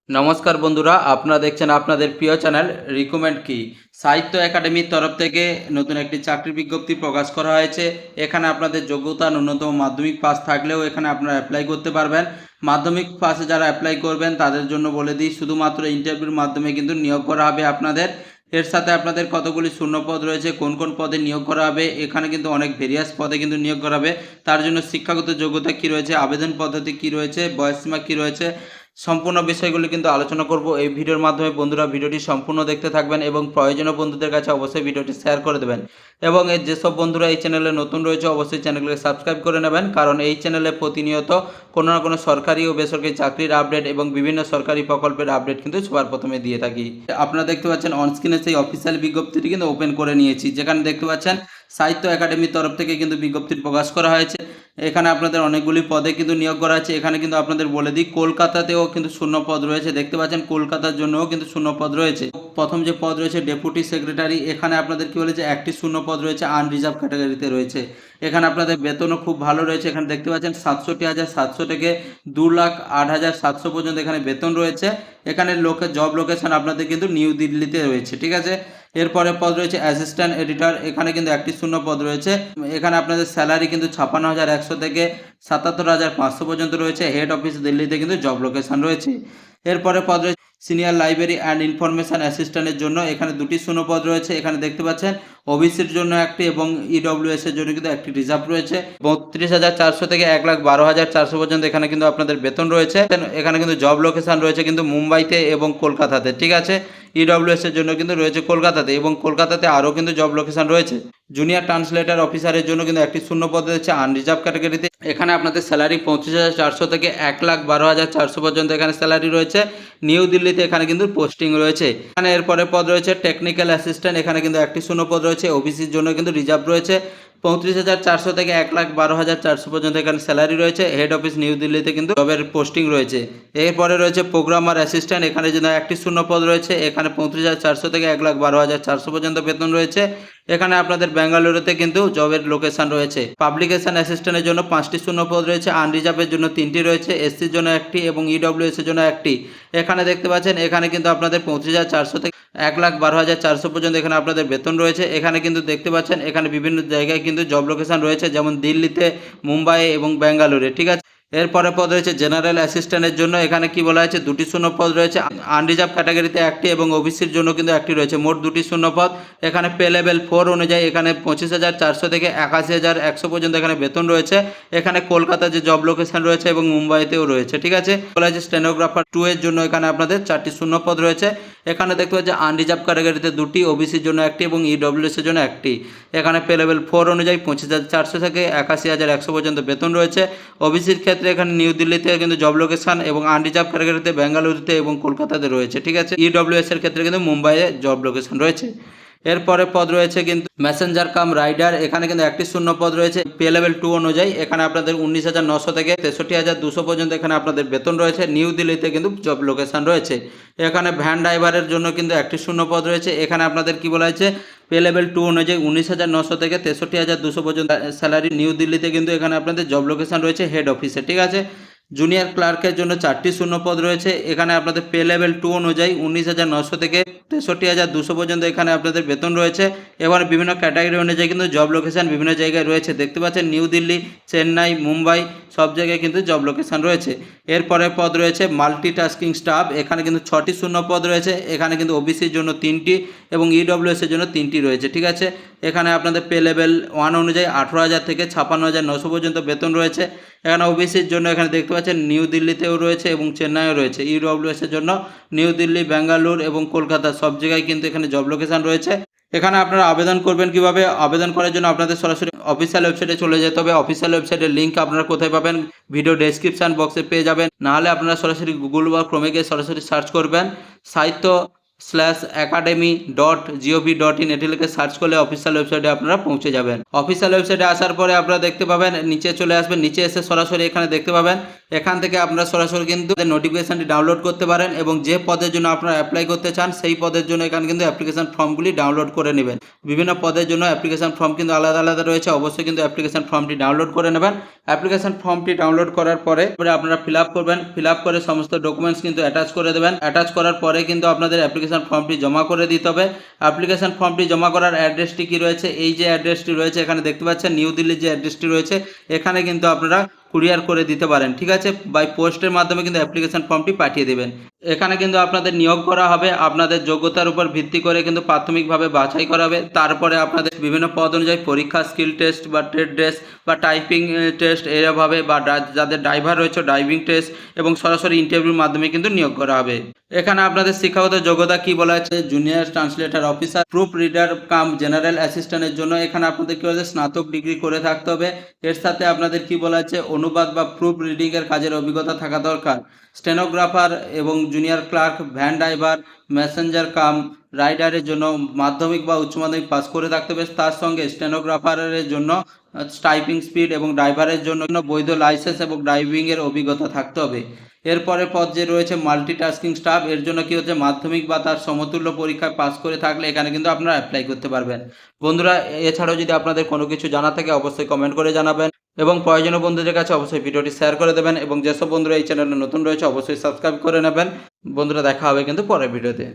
নমস্কার বন্ধুরা, আপনারা দেখছেন আপনাদের প্রিয় চ্যানেল রিকমেন্ড কি। সাহিত্য একাডেমির তরফ থেকে নতুন একটি চাকরির বিজ্ঞপ্তি প্রকাশ করা হয়েছে। এখানে আপনাদের যোগ্যতা ন্যূনতম মাধ্যমিক পাস থাকলেও এখানে আপনারা অ্যাপ্লাই করতে পারবেন। মাধ্যমিক পাসে যারা অ্যাপ্লাই করবেন তাদের জন্য বলে দিই, শুধুমাত্র ইন্টারভিউর মাধ্যমে কিন্তু নিয়োগ করা হবে আপনাদের। এর সাথে আপনাদের কতগুলি শূন্যপদ রয়েছে, কোন কোন পদে নিয়োগ করা হবে, এখানে কিন্তু অনেক ভেরিয়াস পদে কিন্তু নিয়োগ করা হবে। তার জন্য শিক্ষাগত যোগ্যতা কী রয়েছে, আবেদন পদ্ধতি কী রয়েছে, বয়সসীমা কী রয়েছে, সম্পূর্ণ বিষয়গুলি কিন্তু আলোচনা করব এই ভিডিওর মাধ্যমে। বন্ধুরা ভিডিওটি সম্পূর্ণ দেখতে থাকবেন এবং প্রয়োজনীয় বন্ধুদের কাছে অবশ্যই ভিডিওটি শেয়ার করে দেবেন। এবং এই যেসব বন্ধুরা এই চ্যানেলে নতুন রয়েছে অবশ্যই চ্যানেলকে সাবস্ক্রাইব করে নেবেন, কারণ এই চ্যানেলে প্রতিনিয়ত কোনো না কোনো সরকারি ও বেসরকারি চাকরির আপডেট এবং বিভিন্ন সরকারি প্রকল্পের আপডেট কিন্তু সবার প্রথমে দিয়ে থাকি। আপনারা দেখতে পাচ্ছেন অনস্ক্রিনে সেই অফিসিয়াল বিজ্ঞপ্তিটি কিন্তু ওপেন করে নিয়েছি, যেখানে দেখতে পাচ্ছেন সাহিত্য একাডেমির তরফ থেকে কিন্তু বিজ্ঞপ্তি প্রকাশ করা হয়েছে। এখানে আপনাদের অনেকগুলি পদে কিন্তু নিয়োগ করা আছে। এখানে কিন্তু আপনাদের বলে দিই, কলকাতাতেও কিন্তু শূন্য পদ রয়েছে, দেখতে পাচ্ছেন কলকাতার জন্যও কিন্তু শূন্য পদ রয়েছে। প্রথম যে পদ রয়েছে ডেপুটি সেক্রেটারি, এখানে আপনাদের কি বলেছে একটি শূন্য পদ রয়েছে, আনরিজার্ভ ক্যাটাগরিতে রয়েছে। এখানে আপনাদের বেতনও খুব ভালো রয়েছে। এখানে দেখতে পাচ্ছেন 67,700 থেকে 2,08,700 পর্যন্ত এখানে বেতন রয়েছে। এখানে জব লোকেশন আপনাদের কিন্তু নিউ দিল্লিতে রয়েছে, ঠিক আছে। এরপরে পদ রয়েছে অ্যাসিস্ট্যান্ট এডিটর, এখানে কিন্তু একটি শূন্য পদ রয়েছে। এখানে আপনাদের স্যালারি কিন্তু 56,100 থেকে 77,500 পর্যন্ত রয়েছে। হেড অফিস দিল্লিতে কিন্তু জব লোকেশন রয়েছে। এরপরে পদ রয়েছে সিনিয়র লাইব্রেরি অ্যান্ড ইনফরমেশন অ্যাসিস্ট্যান্টের জন্য, এখানে দুটি শূন্য পদ রয়েছে। এখানে দেখতে পাচ্ছেন ওবিসির জন্য একটি এবং ইডব্লিউএস এর জন্য কিন্তু একটি রিজার্ভ রয়েছে। 32,400 থেকে 1,12,400 পর্যন্ত এখানে কিন্তু আপনাদের বেতন রয়েছে। এখানে কিন্তু জব লোকেশন রয়েছে কিন্তু মুম্বাইতে এবং কলকাতাতে, ঠিক আছে। ইডব্লিউএস এর জন্য কিন্তু রয়েছে কলকাতাতে, এবং কলকাতাতে আরও কিন্তু জব লোকেশন রয়েছে। জুনিয়র ট্রান্সলেটর অফিসারের জন্য কিন্তু একটি শূন্য পদ রয়েছে আনরিজার্ভ ক্যাটাগরিতে। এখানে আপনাদের স্যালারি 35,400 থেকে 1,12,400 পর্যন্ত এখানে স্যালারি রয়েছে। নিউ দিল্লিতে এখানে কিন্তু পোস্টিং রয়েছে। এখানে এরপরে পদ রয়েছে টেকনিক্যাল অ্যাসিস্ট্যান্ট, এখানে কিন্তু একটি শূন্য পদ রয়েছে। ওবিসির জন্য কিন্তু রিজার্ভ রয়েছে। 35,400 থেকে 1,12,400 পর্যন্ত এখানে স্যালারি রয়েছে। হেড অফিস নিউ দিল্লিতে কিন্তু জবের পোস্টিং রয়েছে। এরপরে রয়েছে প্রোগ্রামার অ্যাসিস্ট্যান্ট, এখানে যেন একটি শূন্য পদ রয়েছে। এখানে 35,400 থেকে 1,12,400 পর্যন্ত বেতন রয়েছে। এখানে আপনাদের বেঙ্গালুরুতে কিন্তু জবের লোকেশন রয়েছে। পাবলিকেশন অ্যাসিস্ট্যান্টের জন্য 5টি শূন্য পদ রয়েছে, আনরিজার্ভের জন্য 3টি রয়েছে, এসসির জন্য একটি এবং ইডব্লিউএস এর জন্য একটি। এখানে দেখতে পাচ্ছেন এখানে কিন্তু আপনাদের 35,400 থেকে 1,12,400 পর্যন্ত এখানে আপনাদের বেতন রয়েছে। এখানে কিন্তু দেখতে পাচ্ছেন এখানে বিভিন্ন জায়গায় কিন্তু জব লোকেশন রয়েছে, যেমন দিল্লিতে, মুম্বাই এবং বেঙ্গালুরে, ঠিক আছে। এরপরে পদ রয়েছে জেনারেল অ্যাসিস্ট্যান্টের জন্য, এখানে কি বলা হয়েছে দুটি শূন্য পদ রয়েছে, আনরিজার্ভ ক্যাটাগরিতে একটি এবং ওবিসির জন্য কিন্তু একটি রয়েছে, মোট দুটি শূন্য পদ। এখানে পে লেভেল 4 অনুযায়ী এখানে 25,400 থেকে 81,100 পর্যন্ত এখানে বেতন রয়েছে। এখানে কলকাতা যে জব লোকেশন রয়েছে এবং মুম্বাইতেও রয়েছে, ঠিক আছে। বলা হয়েছে স্টেনোগ্রাফার 2 এর জন্য এখানে আপনাদের 4টি শূন্য পদ রয়েছে। এখানে দেখতে পাচ্ছি আনরিজার্ভ ক্যাটাগরিতে দুটি, ওবিসির জন্য একটি এবং ইডব্লিউএস এর জন্য একটি। এখানে পে লেভেল 4 অনুযায়ী 25,400 থেকে 81,100 পর্যন্ত বেতন রয়েছে। ওবিসির ক্ষেত্রে এখানে নিউ দিল্লিতে কিন্তু জব লোকেশন এবং আনরিজার্ভ ক্যাটাগরিতে বেঙ্গালুরুতে এবং কলকাতাতে রয়েছে, ঠিক আছে। ইডব্লিউএস এর ক্ষেত্রে কিন্তু মুম্বাইয়ে জব লোকেশন রয়েছে। এরপরে পদ রয়েছে কিন্তু মেসেঞ্জার কাম রাইডার, এখানে কিন্তু একটি শূন্য পদ রয়েছে। পে লেভেল 2 অনুযায়ী এখানে আপনাদের 19,900 থেকে 63,200 পর্যন্ত এখানে আপনাদের বেতন রয়েছে। নিউ দিল্লিতে কিন্তু জব লোকেশন রয়েছে। এখানে ভ্যান ড্রাইভারের জন্য কিন্তু একটি শূন্য পদ রয়েছে। এখানে আপনাদের কি বলা হয়েছে পে লেভেল 2 অনুযায়ী 19,900 থেকে 63,200 পর্যন্ত স্যালারি। নিউ দিল্লিতে কিন্তু এখানে আপনাদের জব লোকেশন রয়েছে হেড অফিসে, ঠিক আছে। জুনিয়র ক্লার্কের জন্য 4টি শূন্য পদ রয়েছে। এখানে আপনাদের পে লেভেল 2 অনুযায়ী 19,900 থেকে 63,200 পর্যন্ত এখানে আপনাদের বেতন রয়েছে। এবার বিভিন্ন ক্যাটাগরি অনুযায়ী কিন্তু জব লোকেশন বিভিন্ন জায়গায় রয়েছে, দেখতে পাচ্ছেন নিউ দিল্লি, চেন্নাই, মুম্বাই সব জায়গায় কিন্তু জব লোকেশন রয়েছে। এরপরে পদ রয়েছে মাল্টিটাস্কিং স্টাফ, এখানে কিন্তু 6টি শূন্য পদ রয়েছে। এখানে কিন্তু ওবিসির জন্য 3টি এবং ইডব্লিউএস এর জন্য 3টি রয়েছে, ঠিক আছে। এখানে আপনাদের পে লেভেল 1 অনুযায়ী 18,000 থেকে 56,900 পর্যন্ত বেতন রয়েছে। এখানে ওবিসির জন্য এখানে দেখতে পাচ্ছেন নিউ দিল্লিতেও রয়েছে এবং চেন্নাইও রয়েছে। ইডব্লিউএস এর জন্য নিউ দিল্লি, বেঙ্গালুরু এবং কলকাতা সব জায়গায় কিন্তু এখানে জব লোকেশন রয়েছে। এখানে আপনারা আবেদন করবেন কিভাবে? আবেদন করার জন্য আপনাদের সরাসরি অফিসিয়াল ওয়েবসাইটে চলে যেতে হবে। অফিসিয়াল ওয়েবসাইটের লিঙ্ক আপনারা কোথায় পাবেন? ভিডিও ডেসক্রিপশন বক্সে পেয়ে যাবেন। নাহলে আপনারা সরাসরি গুগল বা ক্রোমে গিয়ে সরাসরি সার্চ করবেন সাহিত্য academy.gov.in এটি লিখে সার্চ করলে অফিসিয়াল ওয়েবসাইটে আপনারা পৌঁছে যাবেন। অফিসিয়াল ওয়েবসাইটে আসার পরে আপনারা দেখতে পাবেন, নিচে চলে আসবেন, নিচে এসে সরাসরি এখানে দেখতে পাবেন, এখান থেকে আপনারা সরাসরি কিন্তু নোটিফিকেশনটি ডাউনলোড করতে পারেন এবং যে পদের জন্য আপনারা অ্যাপ্লাই করতে চান সেই পদের জন্য এখানে কিন্তু অ্যাপ্লিকেশন ফর্মগুলি ডাউনলোড করে নেবেন। বিভিন্ন পদের জন্য অ্যাপ্লিকেশন ফর্ম কিন্তু আলাদা আলাদা রয়েছে, অবশ্যই কিন্তু অ্যাপ্লিকেশন ফর্মটি ডাউনলোড করে নেবেন। অ্যাপ্লিকেশন ফর্মটি ডাউনলোড করার পরে আপনারা ফিল আপ করবেন, ফিল আপ করে সমস্ত ডকুমেন্টস কিন্তু অ্যাটাচ করে দেবেন। অ্যাটাচ করার পরে কিন্তু আপনাদের অ্যাপ্লিকেশন ফর্মটি জমা করে দিতে হবে। অ্যাপ্লিকেশন ফর্মটি জমা করার অ্যাড্রেসটি কি রয়েছে, এই যে অ্যাড্রেসটি রয়েছে এখানে দেখতে পাচ্ছেন, নিউ দিল্লির যে অ্যাড্রেসটি রয়েছে এখানে কিন্তু আপনারা কুরিয়ার করে দিতে পারেন, ঠিক আছে। বাই পোস্টের মাধ্যমে কিন্তু অ্যাপ্লিকেশন ফর্মটি পাঠিয়ে দেবেন। এখানে কিন্তু আপনাদের নিয়োগ করা হবে, আপনাদের যোগ্যতার উপর ভিত্তি করে কিন্তু প্রাথমিকভাবে বাছাই করা হবে। তারপরে আপনাদের বিভিন্ন পদ অনুযায়ী পরীক্ষা, স্কিল টেস্ট বা ট্রেড টেস্ট বা টাইপিং টেস্ট এরভাবে, বা যাদের ড্রাইভার রয়েছে ড্রাইভিং টেস্ট, এবং সরাসরি ইন্টারভিউর মাধ্যমে কিন্তু নিয়োগ করা হবে। এখানে আপনাদের শিক্ষাগত যোগ্যতা কি বলা আছে, junior translator officer, proof reader cum general অ্যাসিস্ট্যান্টের জন্য এখানে আপনাদের কি বলে স্নাতক ডিগ্রি করে থাকতে হবে। এর সাথে আপনাদের কি বলা আছে, অনুবাদ বা প্রুফ রিডিংয়ের কাজের অভিজ্ঞতা থাকা দরকার। স্টেনোগ্রাফার এবং junior clerk, van driver, messenger cum রাইডারের জন্য মাধ্যমিক বা উচ্চ মাধ্যমিক পাস করে থাকতে হবে। তার সঙ্গে স্টেনোগ্রাফারের জন্য টাইপিং স্পিড এবং ড্রাইভারের জন্য বৈধ লাইসেন্স এবং ড্রাইভিংয়ের অভিজ্ঞতা থাকতে হবে। এরপরে পদ যে রয়েছে মাল্টিটাস্কিং স্টাফ, এর জন্য কি হচ্ছে মাধ্যমিক বা তার সমতুল্য পরীক্ষায় পাস করে থাকলে এখানে কিন্তু আপনারা অ্যাপ্লাই করতে পারবেন। বন্ধুরা, এছাড়াও যদি আপনাদের কোনো কিছু জানা থাকে অবশ্যই কমেন্ট করে জানাবেন এবং প্রয়োজনীয় বন্ধুদের কাছে অবশ্যই ভিডিওটি শেয়ার করে দেবেন এবং যেসব বন্ধুরা এই চ্যানেলে নতুন রয়েছে অবশ্যই সাবস্ক্রাইব করে নেবেন। বন্ধুরা, দেখা হবে কিন্তু পরের ভিডিওতে।